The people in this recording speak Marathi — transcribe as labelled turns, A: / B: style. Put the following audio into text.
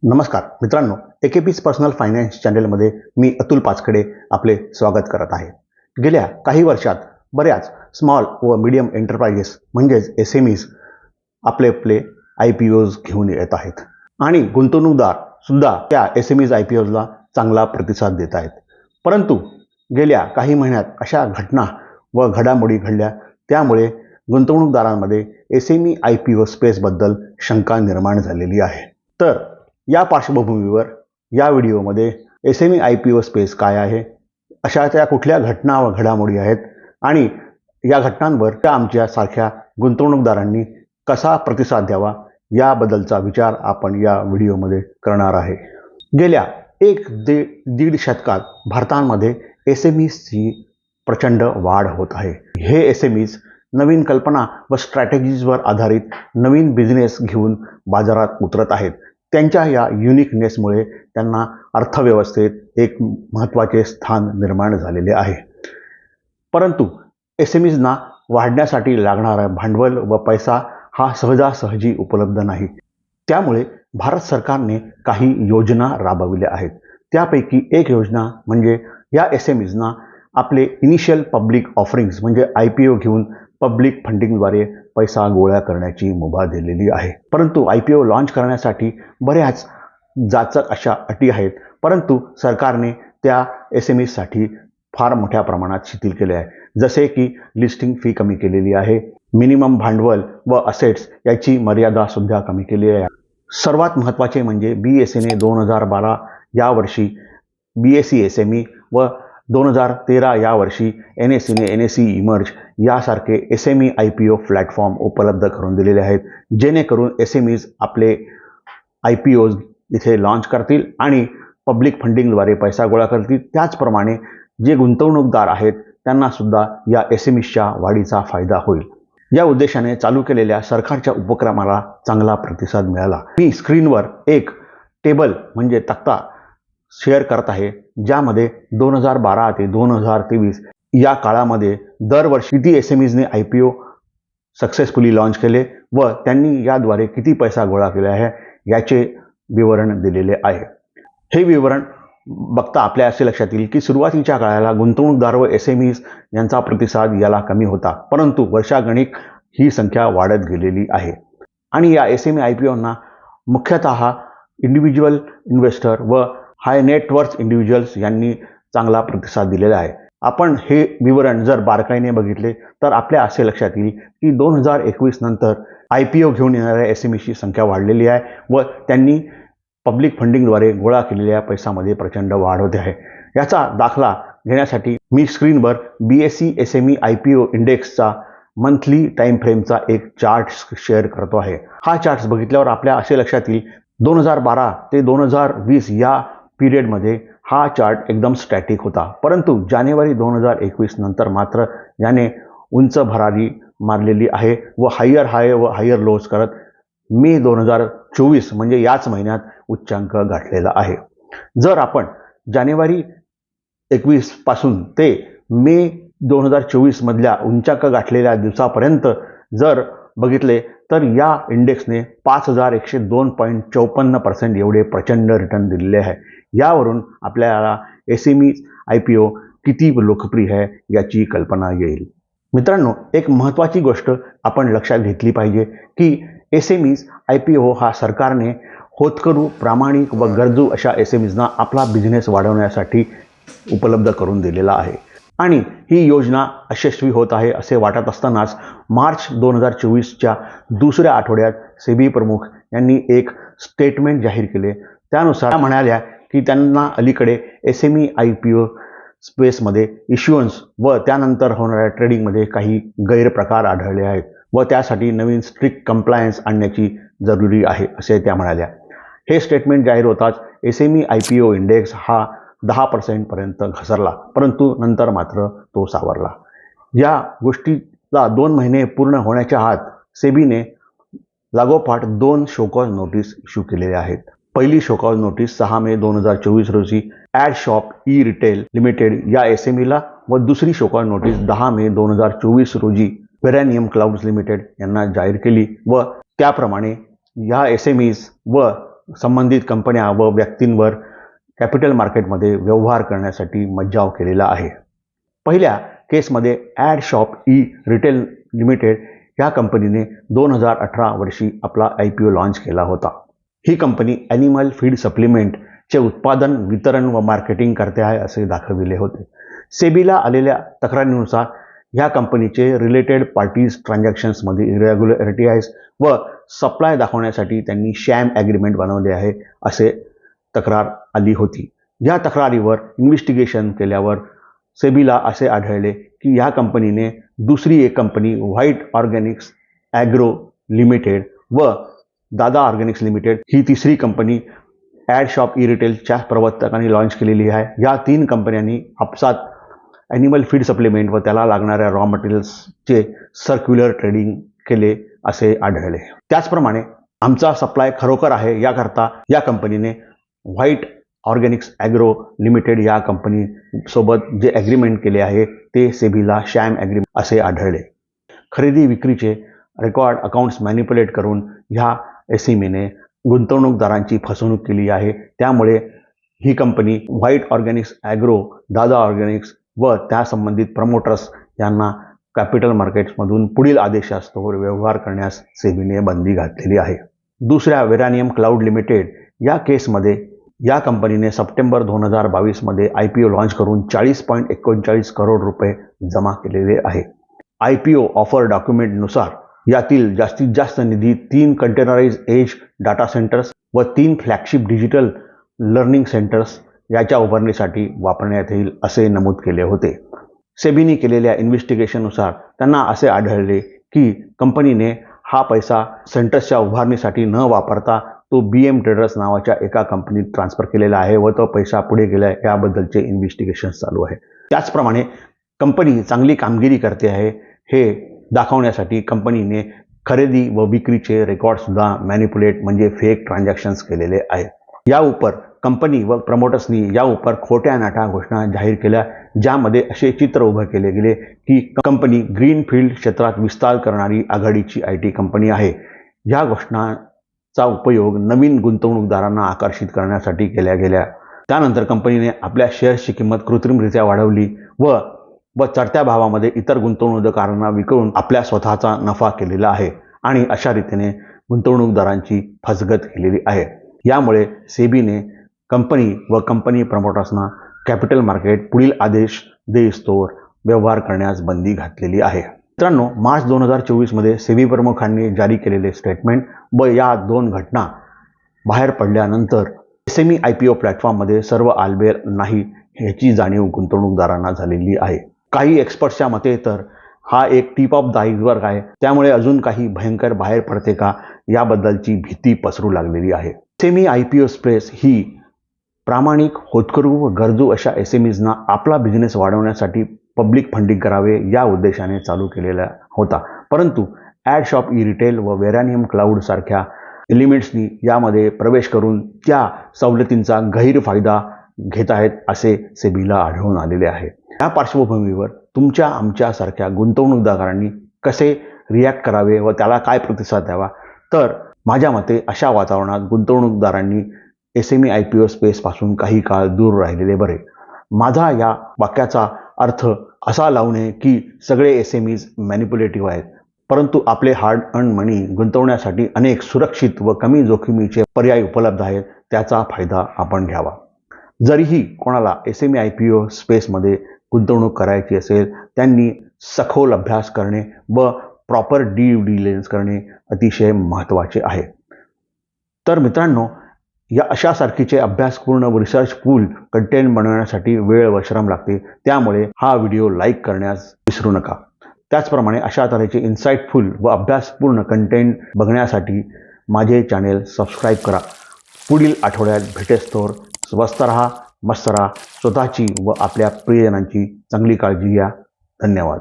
A: नमस्कार मित्रांनो, एकेपीस पर्सनल फायनान्स चॅनलमध्ये मी अतुल पाचकडे आपले स्वागत करत आहे. गेल्या काही वर्षात बऱ्याच स्मॉल व मीडियम एंटरप्राइजेस म्हणजेच SMEs आपले IPOs घेऊन येत आहेत आणि गुंतवणूकदार सुद्धा त्या SMEs IPOsला चांगला प्रतिसाद देत आहेत. परंतु गेल्या काही महिन्यात अशा घटना व घडामोडी घडल्या, त्यामुळे गुंतवणूकदारांमध्ये SME IPO स्पेसबद्दल शंका निर्माण झालेली आहे. तर या पार्श्वभूमीवर या व्हिडिओमध्ये SME IPO स्पेस काय आहे, अशा त्या कुठल्या घटना व घडामोडी आहेत आणि या घटनांवर त्या आमच्या सारख्या गुंतवणूकदारांनी कसा प्रतिसाद द्यावा याबद्दलचा विचार आपण या व्हिडिओमध्ये करणार आहे. गेल्या दीड शतकात भारतामध्ये SMEsची प्रचंड वाढ होत आहे. हे SMEs नवीन कल्पना व स्ट्रॅटेजीजवर आधारित नवीन बिझनेस घेऊन बाजारात उतरत आहेत. त्यांच्या या युनिकनेसमुळे त्यांना अर्थव्यवस्थेत एक महत्त्वाचे स्थान निर्माण झालेले आहे. परंतु SMEsना वाढण्यासाठी लागणारा भांडवल व पैसा हा सहजासहजी उपलब्ध नाही. त्यामुळे भारत सरकारने काही योजना राबविल्या आहेत. त्यापैकी एक योजना म्हणजे या SMEsना आपले इनिशियल पब्लिक ऑफरिंग्स म्हणजे IPO घेऊन पब्लिक फंडिंगद्वारे पैसा गोळा करण्याची मुभा दिलेली आहे. परंतु IPO लॉन्च करण्यासाठी बऱ्याच जाचक अशा अटी आहेत, परंतु सरकारने त्या SMEsसाठी फार मोठ्या प्रमाणात शिथिल केले आहे. जसे की लिस्टिंग फी कमी केलेली आहे, मिनिमम भांडवल व असेट्स याची मर्यादा सुद्धा कमी केली आहे. सर्वात महत्त्वाचे म्हणजे BSEने 2012 या वर्षी BSE SME व 2013 या वर्षी NSEने NSE इमर्ज यासारखे SME IPO प्लॅटफॉर्म उपलब्ध करून दिलेले आहेत, जेणेकरून SMEs आपले IPOs इथे लॉन्च करतील आणि पब्लिक फंडिंगद्वारे पैसा गोळा करतील. त्याचप्रमाणे जे गुंतवणूकदार आहेत त्यांना सुद्धा या SMEsच्या वाढीचा फायदा होईल. या उद्देशाने चालू केलेल्या सरकारच्या उपक्रमाला चांगला प्रतिसाद मिळाला. मी स्क्रीनवर एक टेबल म्हणजे तक्ता शेअर करत आहे, ज्यामध्ये 2012 ते 2023 या काळामध्ये दरवर्षी किती SMEsने IPO सक्सेसफुली लॉन्च केले व त्यांनी याद्वारे किती पैसा गोळा केला आहे याचे विवरण दिलेले आहे. हे विवरण बघता आपल्या असे लक्षात येईल की सुरुवातीच्या काळाला गुंतवणूकदार व SMEs यांचा प्रतिसाद याला कमी होता, परंतु वर्षागणिक ही संख्या वाढत गेलेली आहे. आणि या SME IPOंना मुख्यतः इंडिव्हिज्युअल इन्व्हेस्टर व हाय नेटवर्थ इंडिव्हिज्युअल्स यांनी चांगला प्रतिसाद दिलेला आहे. आपण हे विवरण जर बारकाईने बघितले तर आपल्या असे लक्षात येईल की 2021 नंतर IPO घेऊन येणाऱ्या SMEsची संख्या वाढलेली आहे व त्यांनी पब्लिक फंडिंगद्वारे गोळा केलेल्या पैशामध्ये प्रचंड वाढ होते आहे. याचा दाखला घेण्यासाठी मी स्क्रीनवर BSE SME IPO इंडेक्सचा मंथली टाईम फ्रेमचा एक चार्ट शेअर करतो आहे. हा चार्ट बघितल्यावर आपल्या असे लक्षात येईल 2012 ते 2020 या पिरियडमध्ये हा चार्ट एकदम स्टॅटिक होता, परंतु जानेवारी 2021 नंतर मात्र याने उंच भरारी मारलेली आहे व हायर हाय व हायर लोज करत मे 2024 म्हणजे याच महिन्यात उच्चांक गाठलेला आहे. जर आपण जानेवारी 21 पासून ते मे 2024 मधल्या उच्चांक गाठलेल्या दिवसापर्यंत जर बघितले तर या इंडेक्सने 5102.54% एवढे प्रचंड रिटर्न दिलेले आहे. यावरून आपल्याला SME IPO किती लोकप्रिय आहे याची कल्पना येईल. मित्रांनो, एक महत्त्वाची गोष्ट आपण लक्षात घेतली पाहिजे की SMEs IPO हा सरकारने होतकरू, प्रामाणिक व गरजू अशा SMEsना आपला बिझनेस वाढवण्यासाठी उपलब्ध करून दिलेला आहे आणि ही योजना यशस्वी होत आहे असे वाटत असतानाच मार्च 2024च्या दुसऱ्या आठवड्यात SEBI प्रमुख यांनी एक स्टेटमेंट जाहीर केले. त्यानुसार म्हणाल्या की त्यांना अलीकडे SME IPO स्पेसमध्ये इश्युअन्स व त्यानंतर होणाऱ्या ट्रेडिंगमध्ये काही गैरप्रकार आढळले आहेत व त्यासाठी नवीन स्ट्रिक्ट कंप्लायन्स आणण्याची जरुरी आहे असे त्या म्हणाल्या. हे स्टेटमेंट जाहीर होताच SME IPO इंडेक्स हा 10% पर्यंत घसरला, परंतु नंतर मात्र तो सावरला. या गोष्टीला 2 महिने पूर्ण होण्याच्या आत SEBIने लागोपाठ 2 शोकॉज नोटीस इश्यू केलेल्या आहेत. पहिली शोकॉज नोटीस 6 मे 2024 रोजी ॲडशॉप ई-रिटेल लिमिटेड या SMEला व दुसरी शोकॉज नोटीस 10 मे 2024 रोजी वेरानियम क्लाउड्स लिमिटेड यांना जाहीर केली व त्याप्रमाणे या SMEs व संबंधित कंपन्या व व्यक्तींवर कॅपिटल मार्केटमध्ये व्यवहार करण्यासाठी मज्जाव केलेला आहे. पहिल्या केसमध्ये ad shop e retail limited या कंपनीने 2018 वर्षी आपला IPO लॉन्च केला होता. ही कंपनी ॲनिमल फीड सप्लिमेंटचे उत्पादन, वितरण व मार्केटिंग करते आहे असे दाखविले होते. सेबीला आलेल्या तक्रारीनुसार ह्या कंपनीचे रिलेटेड पार्टीज ट्रान्झॅक्शन्समध्ये इरेग्युलॅरिटीज व सप्लाय दाखवण्यासाठी त्यांनी शॅम ॲग्रीमेंट बनवले आहे असे तक्रार आली होती. या तक्रारीवर इन्व्हेस्टिगेशन केल्यावर सेबीला असे आढळले की या कंपनीने दुसरी एक company white organics agro limited व दादा ऑर्गॅनिक्स लिमिटेड ही तिसरी कंपनी ॲड शॉप ई रिटेलच्या प्रवर्तकांनी लॉन्च केलेली आहे. या 3 कंपन्यांनी आपसात ॲनिमल फीड सप्लिमेंट व त्याला लागणाऱ्या रॉ मटेरियल्सचे सर्क्युलर ट्रेडिंग केले असे आढळले. त्याचप्रमाणे आमचा सप्लाय खरोखर आहे याकरता या कंपनीने व्हाईट ऑर्गॅनिक्स ॲग्रो लिमिटेड या कंपनीसोबत जे ॲग्रीमेंट केले आहे ते सेबीला शॅम ॲग्रीमेंट असे आढळले. खरेदी विक्रीचे रेकॉर्ड अकाउंट्स मॅनिप्युलेट करून ह्या SMEने गुंतवणूकदारांची फसवणूक केली आहे. त्यामुळे ही कंपनी व्हाईट ऑर्गॅनिक्स ॲग्रो, दादा ऑर्गॅनिक्स व त्या संबंधित प्रमोटर्स यांना कॅपिटल मार्केट्समधून पुढील आदेशास्तवर व्यवहार करण्यास सेबीने बंदी घातलेली आहे. दुसऱ्या वेरानियम क्लाउड लिमिटेड या केसमध्ये या कंपनीने सप्टेंबर 2022 मध्ये IPO लॉन्च करून 40.39 करोड रुपये जमा केलेले आहे. IPO ऑफर डॉक्युमेंटनुसार यातील जास्तीत जास्त निधी 3 कंटेनराइज एज डाटा सेंटर्स व 3 फ्लॅगशिप डिजिटल लर्निंग सेंटर्स याच्या उभारणीसाठी वापरण्यात येईल असे नमूद केले होते. सेबीने केलेल्या इन्व्हेस्टिगेशननुसार त्यांना असे आढळले की कंपनीने हा पैसा सेंटर्सच्या उभारणीसाठी न वापरता तो BM ट्रेडर्स नावाच्या एका कंपनीत ट्रान्सफर केलेला आहे व तो पैसा पुढे गेला याबद्दलचे इन्व्हेस्टिगेशन चालू आहे. त्याचप्रमाणे कंपनी चांगली कामगिरी करते आहे हे दाखवण्यासाठी कंपनीने खरेदी व विक्रीचे रेकॉर्डसुद्धा मॅनिप्युलेट म्हणजे फेक ट्रान्झॅक्शन्स केलेले आहेत. या उपर कंपनी व प्रमोटर्सनी या उपर खोट्या नाटा घोषणा जाहीर केल्या, ज्यामध्ये असे चित्र उभे केले गेले की कंपनी ग्रीनफील्ड क्षेत्रात विस्तार करणारी आघाडीची IT कंपनी आहे. या घोषणाचा उपयोग नवीन गुंतवणूकदारांना आकर्षित करण्यासाठी केल्या गेल्या. त्यानंतर कंपनीने आपल्या शेअर्सची किंमत कृत्रिमरित्या वाढवली व चढत्या भावामध्ये इतर गुंतवणूकदारांना विकून आपल्या स्वतःचा नफा केलेला आहे आणि अशा रीतीने गुंतवणूकदारांची फसगत केलेली आहे. यामुळे सेबीने कंपनी व कंपनी प्रमोटर्सना कॅपिटल मार्केट पुढील आदेश देईस्तोवर व्यवहार करण्यास बंदी घातलेली आहे. मित्रांनो, मार्च 2024 मध्ये सेबी प्रमुखांनी जारी केलेले स्टेटमेंट व या 2 घटना बाहेर पडल्यानंतर SME IPO प्लॅटफॉर्ममध्ये सर्व आलबेल नाही ह्याची जाणीव गुंतवणूकदारांना झालेली आहे. काही एक्सपर्ट्सच्या मते तर हा एक टिप ऑफ द आइसबर्ग आहे. त्यामुळे अजून काही भयंकर बाहेर पडते का याबद्दलची भीती पसरू लागलेली आहे. SME IPO स्पेस ही प्रामाणिक, होतकरू व गरजू अशा SMEजना आपला बिझनेस वाढवण्यासाठी पब्लिक फंडिंग करावे या उद्देशाने चालू केलेला होता. परंतु ॲड शॉप ई रिटेल व वेरानियम क्लाउड सारख्या एलिमेंट्सनी यामध्ये प्रवेश करून त्या सवलतींचा गैरफायदा घेत आहेत असे सेबीला आढळून आलेले आहे. या पार्श्वभूमीवर तुमच्या आमच्यासारख्या गुंतवणूकदारांनी कसे रिॲक्ट करावे व त्याला काय प्रतिसाद द्यावा, तर माझ्या मते अशा वातावरणात गुंतवणूकदारांनी SME IPO स्पेसपासून काही काळ दूर राहिलेले बरे. माझा या वाक्याचा अर्थ असा लावू नये की सगळे SMEs मॅनिप्युलेटिव्ह आहेत, परंतु आपले हार्ड अर्न मनी गुंतवण्यासाठी अनेक सुरक्षित व कमी जोखमीचे पर्याय उपलब्ध आहेत, त्याचा फायदा आपण घ्यावा. जरीही कोणाला SME IPO स्पेसमध्ये गुंतवणूक करायची असेल त्यांनी सखोल अभ्यास करणे व प्रॉपर ड्यू डिलिजन्स करणे अतिशय महत्त्वाचे आहे. तर मित्रांनो, या अशासारखीचे अभ्यासपूर्ण व रिसर्चफुल कंटेंट बनवण्यासाठी वेळ व श्रम लागते. त्यामुळे हा व्हिडिओ लाईक करण्यास विसरू नका. त्याचप्रमाणे अशा तऱ्हेचे इन्साइटफुल व अभ्यासपूर्ण कंटेंट बघण्यासाठी माझे चॅनेल सबस्क्राईब करा. पुढील आठवड्यात भेटेस्तोवर स्वस्त रहा, मस्त रहा, स्वतःची व आपल्या प्रियजनांची चांगली काळजी घ्या. धन्यवाद.